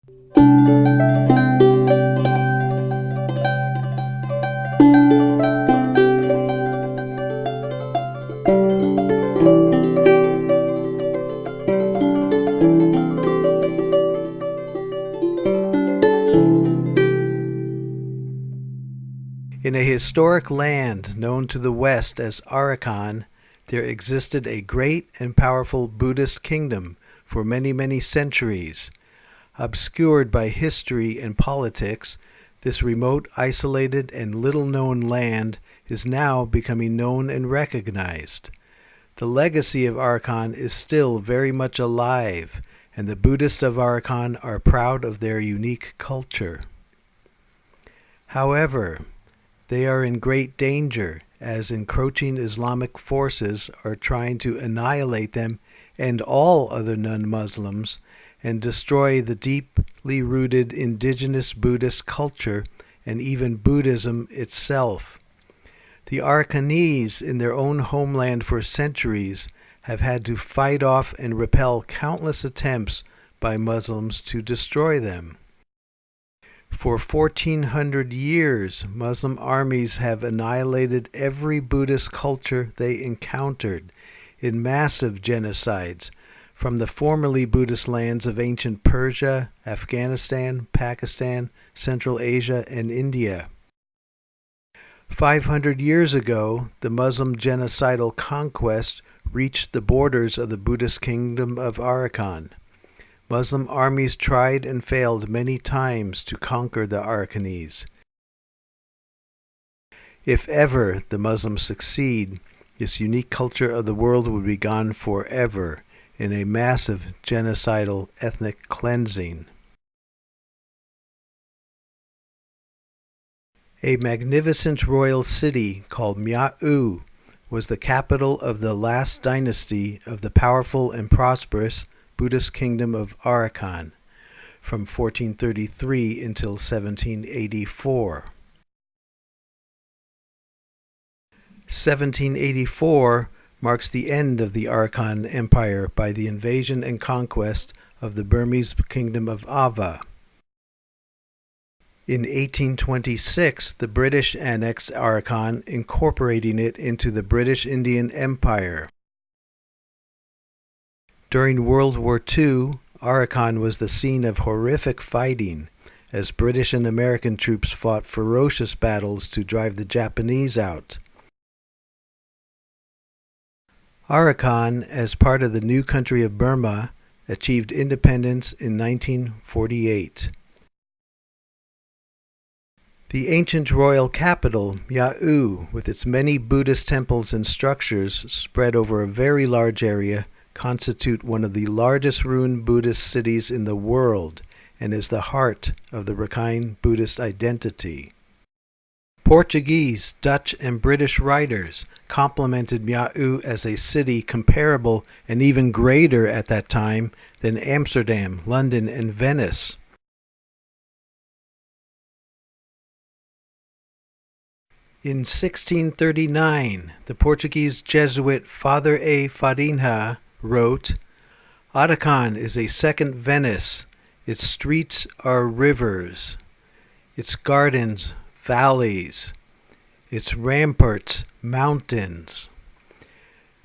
In a historic land known to the west as Arakan, there existed a great and powerful Buddhist kingdom for many, many centuries. Obscured by history and politics, this remote, isolated, and little-known land is now becoming known and recognized. The legacy of Arakan is still very much alive, and the Buddhists of Arakan are proud of their unique culture. However, they are in great danger as encroaching Islamic forces are trying to annihilate them and all other non-Muslims and destroy the deeply rooted indigenous Buddhist culture and even Buddhism itself. The Arakanese in their own homeland for centuries have had to fight off and repel countless attempts by Muslims to destroy them. For 1400 years, Muslim armies have annihilated every Buddhist culture they encountered in massive genocides from the formerly Buddhist lands of ancient Persia, Afghanistan, Pakistan, Central Asia, and India. 500 years ago, the Muslim genocidal conquest reached the borders of the Buddhist kingdom of Arakan. Muslim armies tried and failed many times to conquer the Arakanese. If ever the Muslims succeed, this unique culture of the world would be gone forever in a massive genocidal ethnic cleansing. A magnificent royal city called Mya'u was the capital of the last dynasty of the powerful and prosperous Buddhist kingdom of Arakan from 1433 until 1784. 1784 marks the end of the Arakan Empire by the invasion and conquest of the Burmese kingdom of Ava. In 1826, the British annexed Arakan, incorporating it into the British Indian Empire. During World War II, Arakan was the scene of horrific fighting as British and American troops fought ferocious battles to drive the Japanese out. Arakan, as part of the new country of Burma, achieved independence in 1948. The ancient royal capital, Mya'u, with its many Buddhist temples and structures spread over a very large area, constitute one of the largest ruined Buddhist cities in the world and is the heart of the Rakhine Buddhist identity. Portuguese, Dutch, and British writers complimented Mya'u as a city comparable and even greater at that time than Amsterdam, London, and Venice. In 1639, the Portuguese Jesuit Father A. Farinha wrote, "Arakan is a second Venice. Its streets are rivers, its gardens valleys, its ramparts mountains.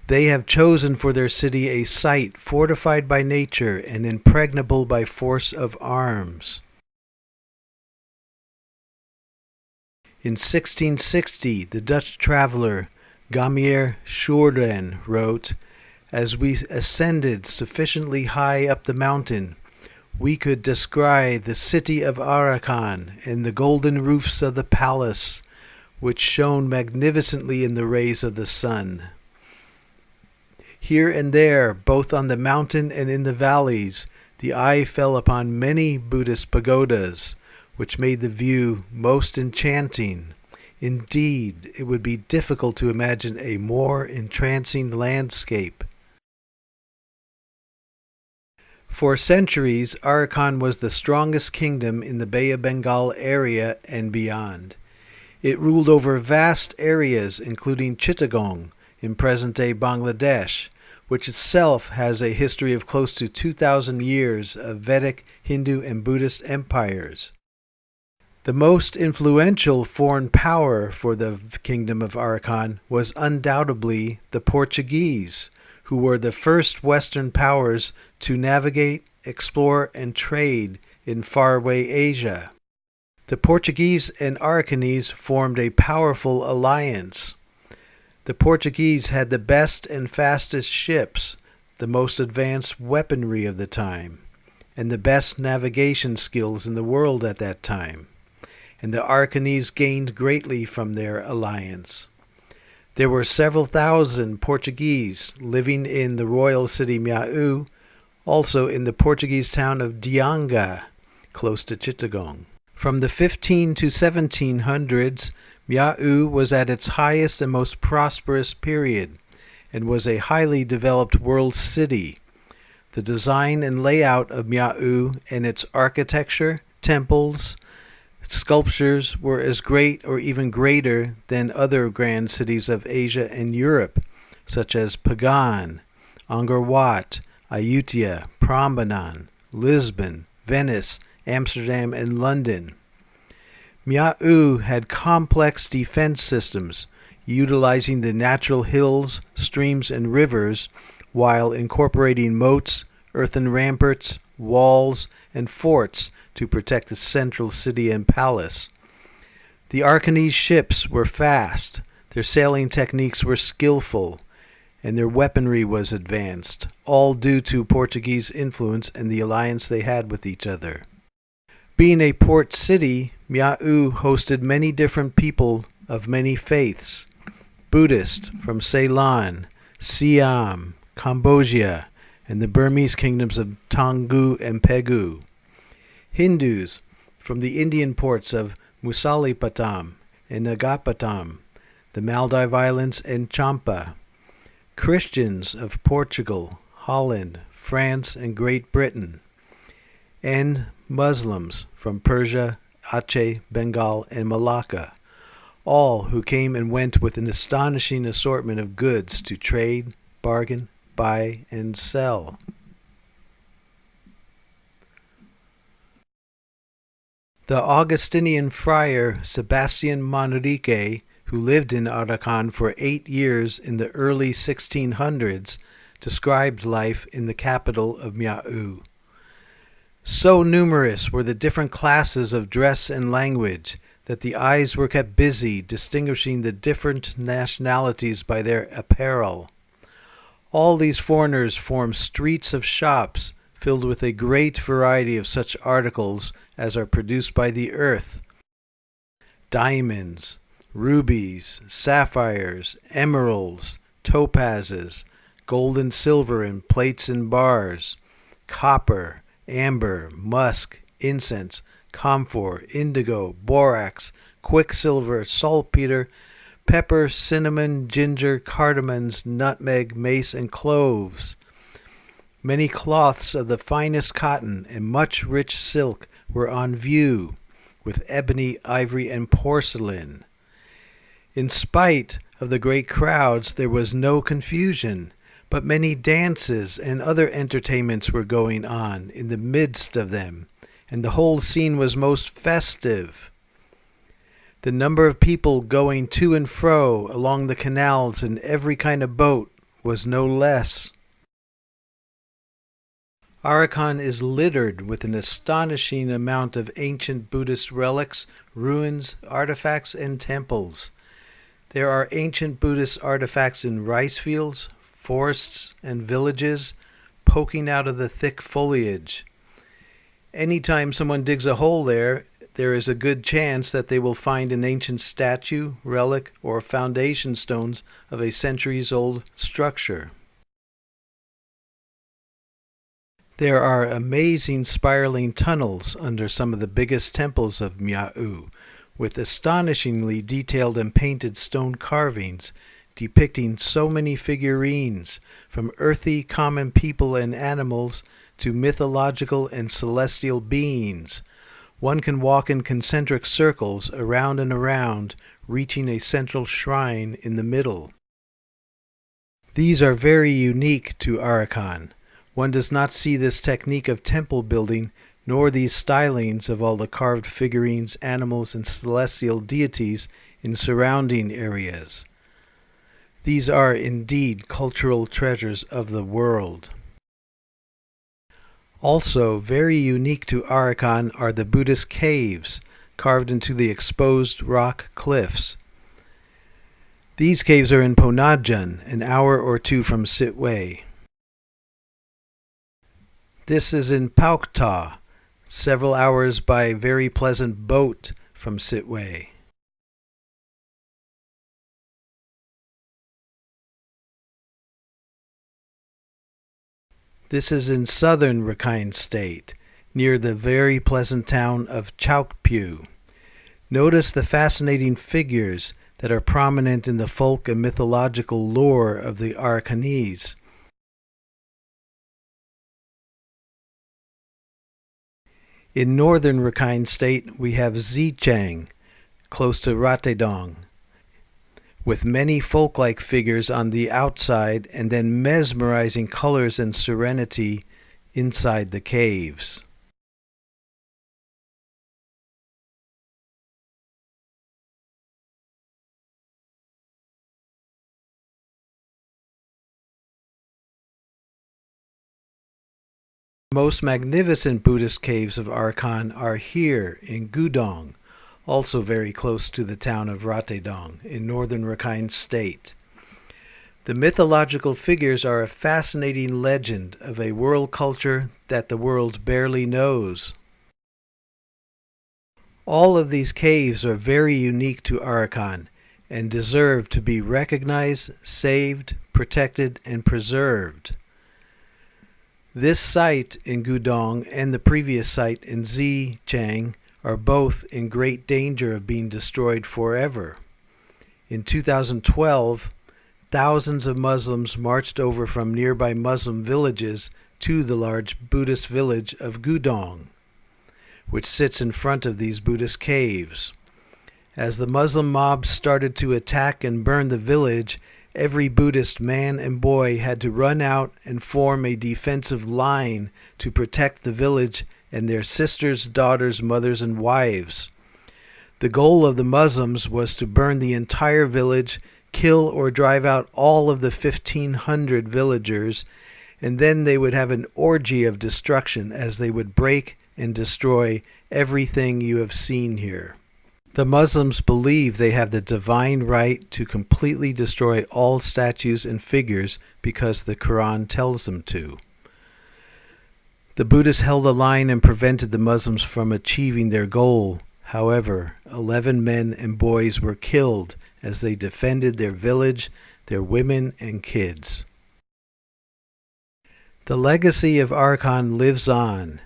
They have chosen for their city a site fortified by nature and impregnable by force of arms." In 1660, the Dutch traveler Gamier Schoorden wrote, "As we ascended sufficiently high up the mountain, we could descry the city of Arakan and the golden roofs of the palace, which shone magnificently in the rays of the sun. Here and there, both on the mountain and in the valleys, the eye fell upon many Buddhist pagodas, which made the view most enchanting. Indeed, it would be difficult to imagine a more entrancing landscape." For centuries, Arakan was the strongest kingdom in the Bay of Bengal area and beyond. It ruled over vast areas including Chittagong in present-day Bangladesh, which itself has a history of close to 2,000 years of Vedic, Hindu, and Buddhist empires. The most influential foreign power for the Kingdom of Arakan was undoubtedly the Portuguese, who were the first Western powers to navigate, explore, and trade in faraway Asia. The Portuguese and Arakanese formed a powerful alliance. The Portuguese had the best and fastest ships, the most advanced weaponry of the time, and the best navigation skills in the world at that time, and the Arakanese gained greatly from their alliance. There were several thousand Portuguese living in the royal city Mia'u, also in the Portuguese town of Dianga, close to Chittagong. From the 15 to 1700s, Mia'u was at its highest and most prosperous period, and was a highly developed world city. The design and layout of Mia'u and its architecture, temples, sculptures were as great or even greater than other grand cities of Asia and Europe, such as Pagan, Angkor Wat, Ayutthaya, Prambanan, Lisbon, Venice, Amsterdam, and London. Mia'u had complex defense systems, utilizing the natural hills, streams, and rivers, while incorporating moats, earthen ramparts, walls, and forts to protect the central city and palace. The Arakanese ships were fast, their sailing techniques were skillful, and their weaponry was advanced, all due to Portuguese influence and the alliance they had with each other. Being a port city, Mia'u hosted many different people of many faiths: Buddhist from Ceylon, Siam, Cambodia, and the Burmese kingdoms of Toungoo and Pegu; Hindus from the Indian ports of Musalipatam and Nagapatam, the Maldive Islands, and Champa; Christians of Portugal, Holland, France, and Great Britain; and Muslims from Persia, Aceh, Bengal, and Malacca, all who came and went with an astonishing assortment of goods to trade, bargain, buy, and sell. The Augustinian friar Sebastian Manrique, who lived in Arakan for 8 years in the early 1600s, described life in the capital of Mia'u. So numerous were the different classes of dress and language that the eyes were kept busy distinguishing the different nationalities by their apparel. All these foreigners formed streets of shops filled with a great variety of such articles as are produced by the earth: diamonds, rubies, sapphires, emeralds, topazes, gold and silver in plates and bars, copper, amber, musk, incense, camphor, indigo, borax, quicksilver, saltpeter, pepper, cinnamon, ginger, cardamoms, nutmeg, mace, and cloves. Many cloths of the finest cotton and much rich silk were on view, with ebony, ivory, and porcelain. In spite of the great crowds, there was no confusion, but many dances and other entertainments were going on in the midst of them, and the whole scene was most festive. The number of people going to and fro along the canals in every kind of boat was no less. Arakan is littered with an astonishing amount of ancient Buddhist relics, ruins, artifacts, and temples. There are ancient Buddhist artifacts in rice fields, forests, and villages, poking out of the thick foliage. Anytime someone digs a hole there is a good chance that they will find an ancient statue, relic, or foundation stones of a centuries-old structure. There are amazing spiraling tunnels under some of the biggest temples of Mia'u, with astonishingly detailed and painted stone carvings depicting so many figurines, from earthy common people and animals to mythological and celestial beings. One can walk in concentric circles around and around, reaching a central shrine in the middle. These are very unique to Arakan. One does not see this technique of temple building, nor these stylings of all the carved figurines, animals, and celestial deities in surrounding areas. These are indeed cultural treasures of the world. Also, very unique to Arakan are the Buddhist caves carved into the exposed rock cliffs. These caves are in Ponajan, an hour or two from Sitwe. This is in Paukta, several hours by very pleasant boat from Sitwe. This is in southern Rakhine State, near the very pleasant town of Chaukpu. Notice the fascinating figures that are prominent in the folk and mythological lore of the Arakanese. In northern Rakhine State, we have Xichang, close to Ratedong, with many folk-like figures on the outside and then mesmerizing colors and serenity inside the caves. The most magnificent Buddhist caves of Arakan are here in Gudong, also very close to the town of Ratedong in northern Rakhine State. The mythological figures are a fascinating legend of a world culture that the world barely knows. All of these caves are very unique to Arakan and deserve to be recognized, saved, protected, and preserved. This site in Gudong and the previous site in Xichang are both in great danger of being destroyed forever. In 2012, thousands of Muslims marched over from nearby Muslim villages to the large Buddhist village of Gudong, which sits in front of these Buddhist caves. As the Muslim mobs started to attack and burn the village, every Buddhist man and boy had to run out and form a defensive line to protect the village and their sisters, daughters, mothers, and wives. The goal of the Muslims was to burn the entire village, kill or drive out all of the 1,500 villagers, and then they would have an orgy of destruction as they would break and destroy everything you have seen here. The Muslims believe they have the divine right to completely destroy all statues and figures because the Quran tells them to. The Buddhists held the line and prevented the Muslims from achieving their goal. However, 11 men and boys were killed as they defended their village, their women and kids. The legacy of Arakan lives on.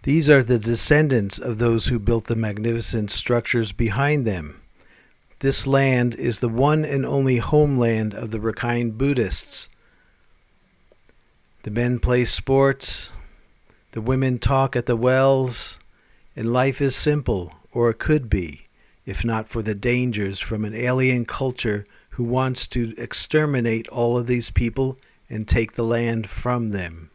These are the descendants of those who built the magnificent structures behind them. This land is the one and only homeland of the Rakhine Buddhists. The men play sports, the women talk at the wells, and life is simple, or it could be, if not for the dangers from an alien culture who wants to exterminate all of these people and take the land from them.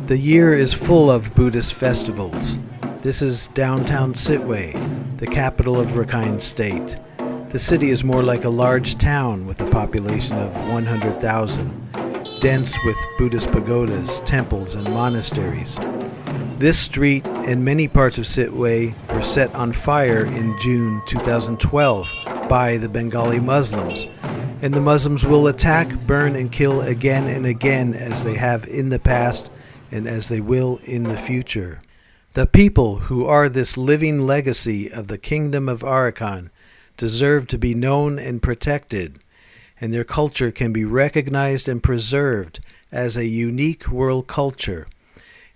The year is full of Buddhist festivals. This is downtown Sitwe, the capital of Rakhine State. The city is more like a large town with a population of 100,000, dense with Buddhist pagodas, temples, and monasteries. This street and many parts of Sitwe were set on fire in June 2012 by the Bengali Muslims, and the Muslims will attack, burn, and kill again and again as they have in the past and as they will in the future. The people who are this living legacy of the kingdom of Arakan deserve to be known and protected, and their culture can be recognized and preserved as a unique world culture,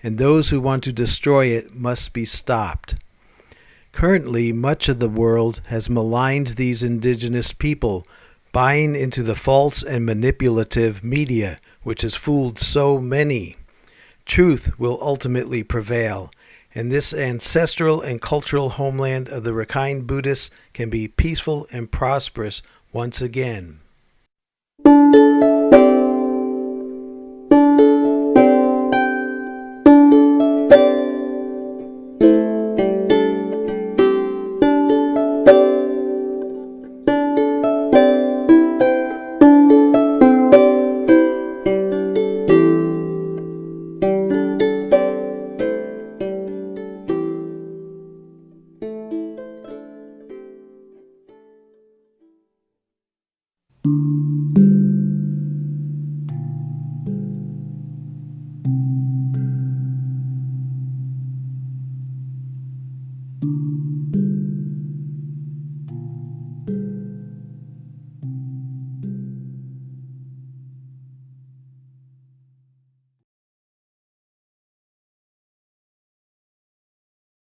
and those who want to destroy it must be stopped. Currently, much of the world has maligned these indigenous people, buying into the false and manipulative media, which has fooled so many. Truth will ultimately prevail, and this ancestral and cultural homeland of the Rakhine Buddhists can be peaceful and prosperous once again.